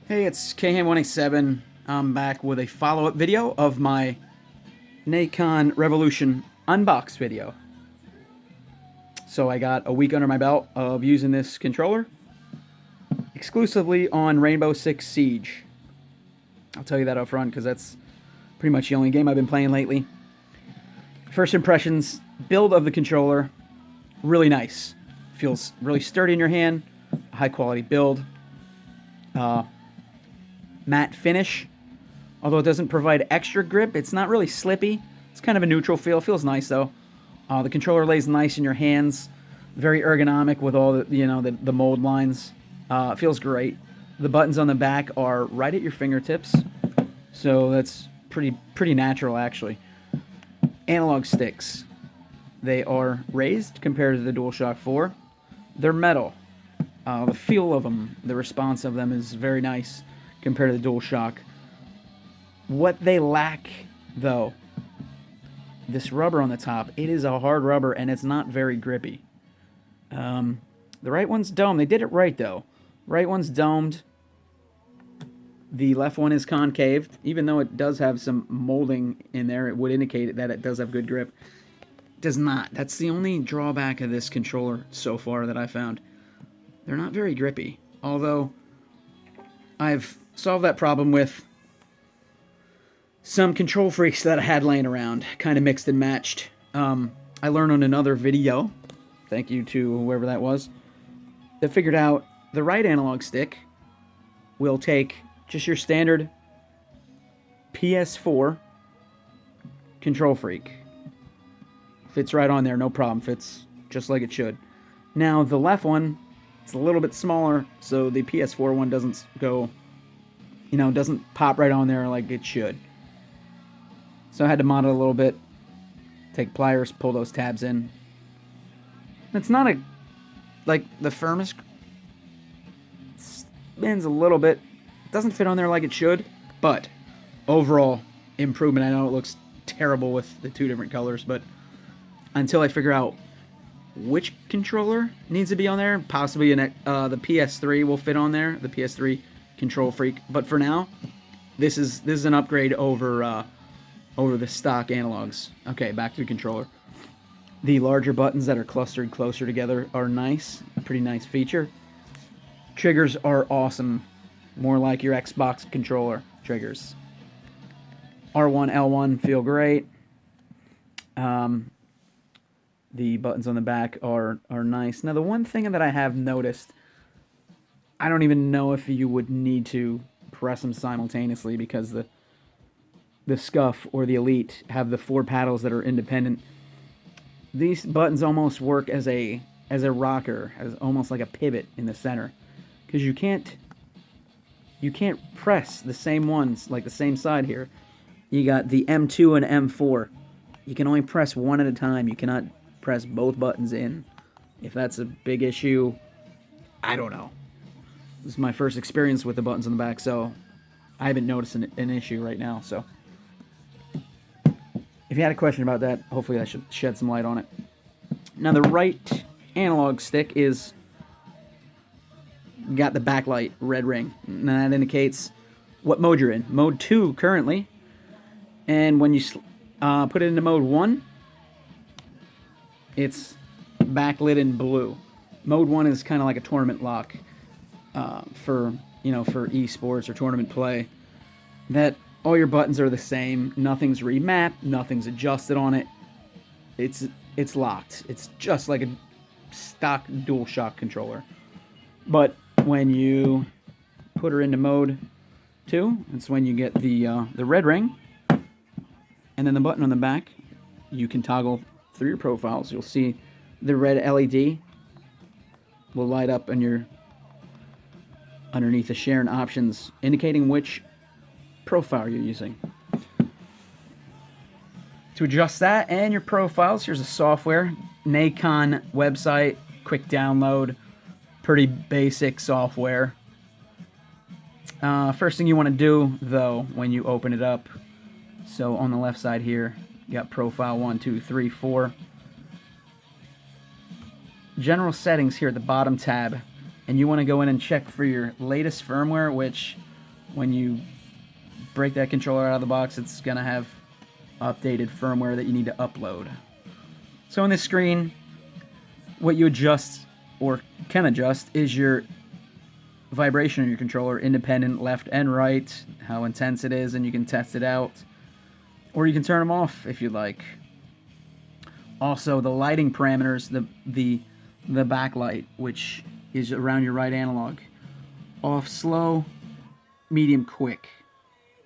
Hey, it's KHAM187. I'm back with a follow-up video of my Nacon Revolution unbox video. So I got a week under my belt of using this controller exclusively on Rainbow Six Siege. I'll tell you that up front because that's pretty much the only game I've been playing lately. First impressions, build of the controller, really nice. Feels really sturdy in your hand, high quality build. Matte finish, although it doesn't provide extra grip. It's not really slippy. It's kind of a neutral feel. Feels nice though. The controller lays nice in your hands. Very ergonomic with all the mold lines. It feels great. The buttons on the back are right at your fingertips, so that's pretty natural actually. Analog sticks. They are raised compared to the DualShock 4. They're metal. The feel of them, the response of them is very nice compared to the DualShock. What they lack, though, this rubber on the top, it is a hard rubber and it's not very grippy. The right one's domed. They did it right, though. Right one's domed. The left one is concaved. Even though it does have some molding in there, it would indicate that it does have good grip. It does not. That's the only drawback of this controller so far that I found. They're not very grippy. Although, I've solved that problem with some control freaks that I had laying around, kind of mixed and matched. I learned on another video, thank you to whoever that was, that figured out the right analog stick will take just your standard PS4 control freak. Fits right on there, no problem. Fits just like it should. Now, the left one, it's a little bit smaller, so the PS4 one doesn't go, doesn't pop right on there like it should. So I had to mod it a little bit. Take pliers, pull those tabs in. It's not like the firmest. It spins a little bit. It doesn't fit on there like it should, but overall improvement. I know it looks terrible with the two different colors, but until I figure out which controller needs to be on there, possibly the PS3 will fit on there, the PS3 control freak. But for now, this is an upgrade over the stock analogs. Okay, back to the controller. The larger buttons that are clustered closer together are nice, pretty nice feature. Triggers are awesome, more like your Xbox controller triggers. R1, L1 feel great. The buttons on the back are nice. Now, the one thing that I have noticed, I don't even know if you would need to press them simultaneously because the Scuff or the Elite have the 4 paddles that are independent. These buttons almost work as a rocker, as almost like a pivot in the center, because you can't press the same ones, like the same side here. You got the M2 and M4. You can only press one at a time. You cannot press both buttons in. If that's a big issue, I don't know. This is my first experience with the buttons on the back, so I haven't noticed an issue right now. So if you had a question about that, hopefully that should shed some light on it. Now, the right analog stick is got the backlight red ring, and that indicates what mode you're in. Mode 2 currently, and when you put it into mode 1, it's backlit in blue. Mode 1 is kind of like a tournament lock for esports or tournament play. That all your buttons are the same. Nothing's remapped. Nothing's adjusted on it. It's locked. It's just like a stock DualShock controller. But when you put her into mode 2, it's when you get the red ring, and then the button on the back. You can toggle through your profiles. You'll see the red LED will light up underneath the share and options, indicating which profile you're using. To adjust that and your profiles, here's a software, Nacon website, quick download, pretty basic software. First thing you want to do, though, when you open it up, so on the left side here, you got profile 1, 2, 3, 4. General settings here at the bottom tab, and you want to go in and check for your latest firmware, which when you break that controller out of the box, it's going to have updated firmware that you need to upload. So on this screen, what you adjust or can adjust is your vibration of your controller, independent, left and right, how intense it is, and you can test it out. Or you can turn them off if you'd like. Also, the lighting parameters, the backlight, which is around your right analog. Off slow, medium quick.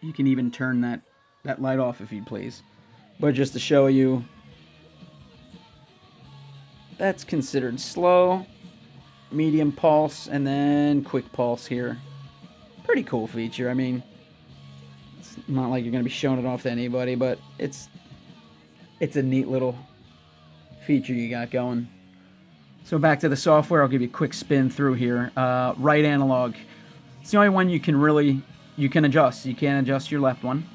You can even turn that light off if you please. But just to show you, that's considered slow, medium pulse, and then quick pulse here. Pretty cool feature. I mean, it's not like you're going to be showing it off to anybody, but it's a neat little feature you got going. So back to the software, I'll give you a quick spin through here. Right analog. It's the only one you can adjust. You can't adjust your left one,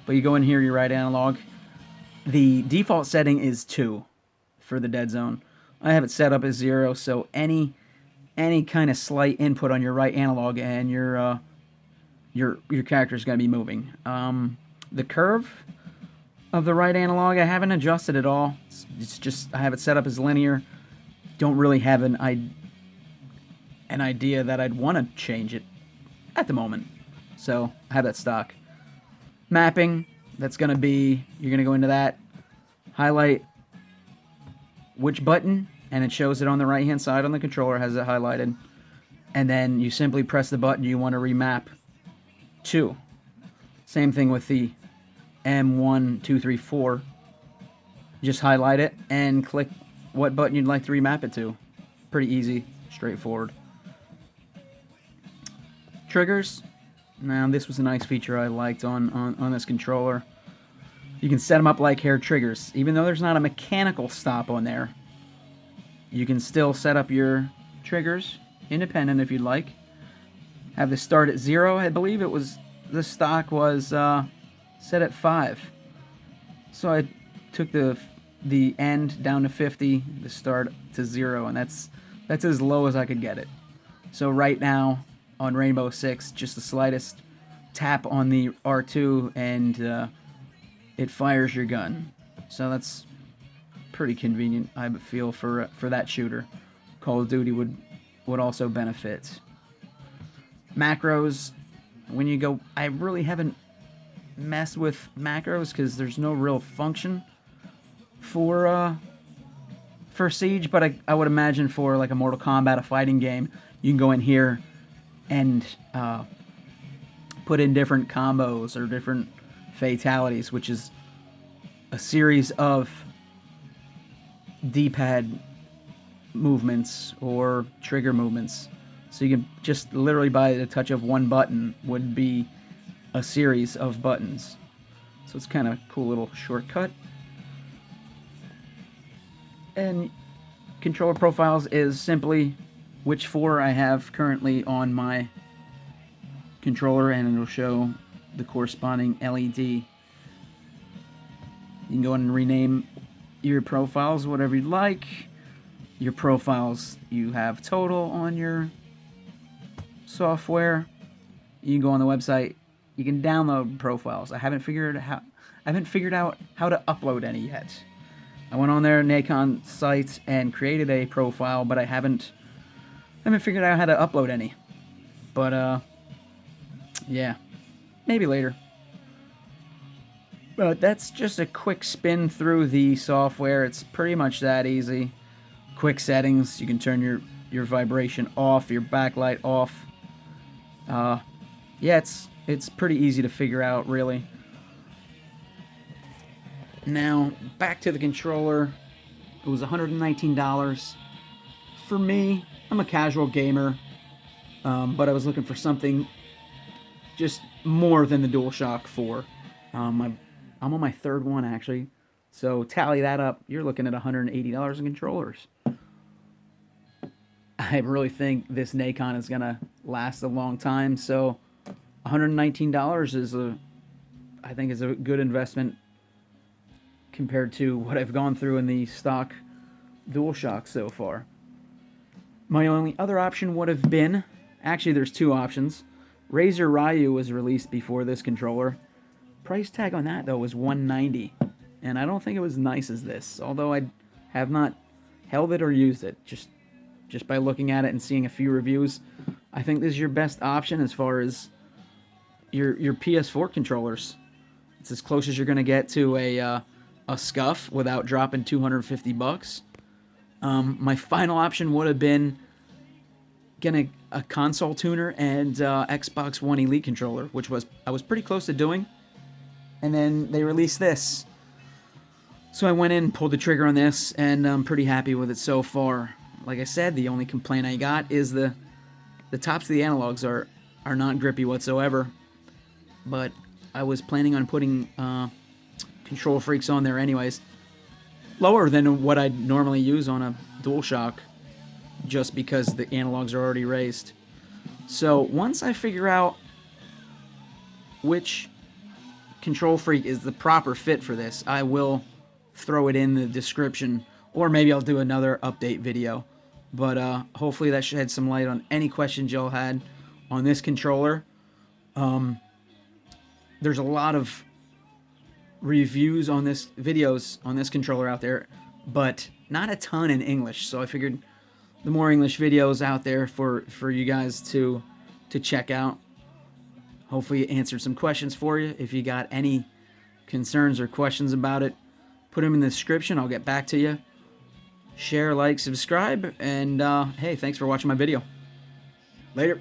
but you go in here, your right analog. The default setting is 2 for the dead zone. I have it set up as 0, so any kind of slight input on your right analog and your character is going to be moving. The curve of the right analog, I haven't adjusted at all. It's just I have it set up as linear. Don't really have an idea that I'd want to change it at the moment. So I have that stock. Mapping, that's going to be, you're going to go into that, highlight which button, and it shows it on the right hand side on the controller, has it highlighted. And then you simply press the button you want to remap to. Same thing with the M1, 2, 3, 4. Just highlight it and click what button you'd like to remap it to. Pretty easy, straightforward. Triggers. Now, this was a nice feature I liked on this controller. You can set them up like hair triggers. Even though there's not a mechanical stop on there, you can still set up your triggers independent if you'd like. Have this start at 0. I believe it was, the stock was set at 5. So I took the end down to 50, the start to 0, and that's as low as I could get it. So right now on Rainbow Six, just the slightest tap on the R2 and it fires your gun. So that's pretty convenient, I feel, for that shooter. Call of Duty would also benefit. Macros, when you go, I really haven't messed with macros because there's no real function for Siege, but I would imagine for like a Mortal Kombat, a fighting game, you can go in here and put in different combos or different fatalities, which is a series of D-pad movements or trigger movements. So you can just literally by the touch of one button would be a series of buttons. So it's kind of a cool little shortcut. And controller profiles is simply which 4 I have currently on my controller, and it'll show the corresponding LED. You can go and rename your profiles whatever you'd like. Your profiles you have total on your software. You can go on the website. You can download profiles. I haven't figured out how to upload any yet. I went on their Nacon site and created a profile, but I haven't figured out how to upload any. But yeah, maybe later. But that's just a quick spin through the software. It's pretty much that easy. Quick settings. You can turn your vibration off, your backlight off. Yeah, it's pretty easy to figure out, really. Now, back to the controller. It was $119. For me, I'm a casual gamer, but I was looking for something just more than the DualShock 4. I'm on my 3rd one, actually. So tally that up, you're looking at $180 in controllers. I really think this Nacon is going to last a long time, so $119 I think is a good investment compared to what I've gone through in the stock DualShock so far. My only other option would have been, actually there's 2 options. Razer Ryu was released before this controller. Price tag on that though was $190, and I don't think it was nice as this. Although I have not held it or used it, just by looking at it and seeing a few reviews, I think this is your best option as far as your PS4 controllers. It's as close as you're gonna get to a SCUF without dropping $250. My final option would have been getting a console tuner and Xbox One Elite controller, which I was pretty close to doing. And then they released this. So I went in and pulled the trigger on this, and I'm pretty happy with it so far. Like I said, the only complaint I got is the tops of the analogs are not grippy whatsoever. But I was planning on putting Control Freaks on there anyways. Lower than what I'd normally use on a DualShock, just because the analogs are already raised. So once I figure out which Control Freak is the proper fit for this, I will throw it in the description, or maybe I'll do another update video. But hopefully that shed some light on any questions y'all had on this controller. There's a lot of reviews on this, videos on this controller out there, but not a ton in English. So I figured the more English videos out there for you guys to check out. Hopefully it answered some questions for you. If you got any concerns or questions about it, put them in the description. I'll get back to you. Share, like, subscribe, and hey, thanks for watching my video. Later.